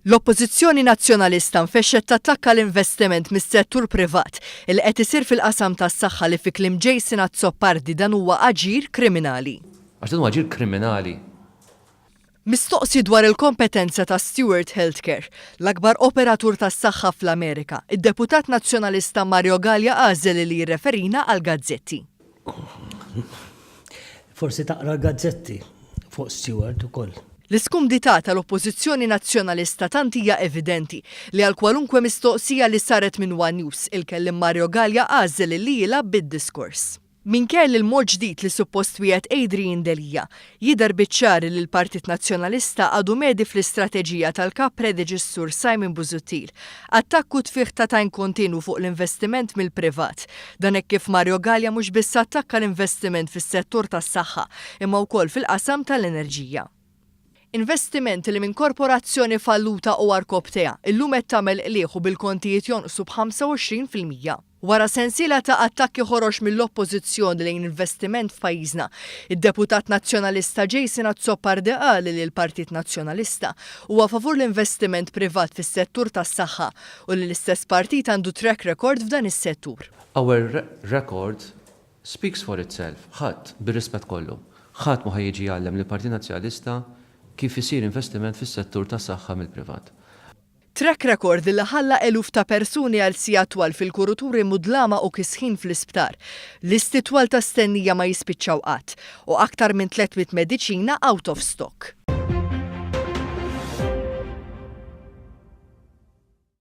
L-Oppożizzjoni Nazzjonalista nfexxet tattakka l-investiment mis-settur privat il qed isir fil-qasam tas-saħħa li fi kliem Jason Azzopardi dan huwa aġir kriminali. Għax dan huwa aġir kriminali. Mistoqsi dwar il-kompetenza ta' Stewart Healthcare, l-akbar operatur tas-saħħa fl-Amerika, id-deputat nazzjonalista Mario Gallia għażel li jirreferina għal gazzetti. Forsi taqra l-gazzetti fuq Stewart ukoll. L-iskumdità tal-Oppożizzjoni Nazzjonalista tant hija evidenti li għal kwalunkwe mistoqsija li saret minn One News il-kellim Mario Gallia għażel li jilgħab bid-diskors. Minkell il-mod ġdid li suppost wieħed Adrian Delija jidher biċ-ċar li l-Partit Nazzjonalista għadu medi fl-istrateġija tal-kap Reġistrur Simon Busuttil, attakku tfih ta' tajn kontinu fuq l-investiment mill-privat. Dan hekk kif Mario Gallia mhux biss attakka l-investiment fis-settur tas-saħħa imma wkoll fil-qasam tal-enerġija. Investiment li minn korporazzjoni falluta u arkobtea illum qed tagħmel lieħu bil-kontijiet jonqsu b'25%. Wara sensiela ta' attakki ħorox mill-oppożizzjoni lejn investiment f'pajjiżna, id-deputat nazzjonalista Jason Azzopardi qal li l-Partit Nazzjonalista huwa favur l-investiment privat fis-settur tas-saħħa u li l-istess partit għandu track record f'dan is-settur. Our record speaks for itself. Ħadd bir-rispett kollu. Ħadd ma ħajjiġi jgħallem lill-Partit Nazzjonalista kif isir investiment fis-settur tas-saħħa mill-privat. Track record li ħalla eluf ta' persuni għal sija twal fil-kuruturi mudlama u kisħin fl-isptar. Listi twal ta' stennija ma jispiċċaw qatt u aktar minn 300 mediċina out of stock.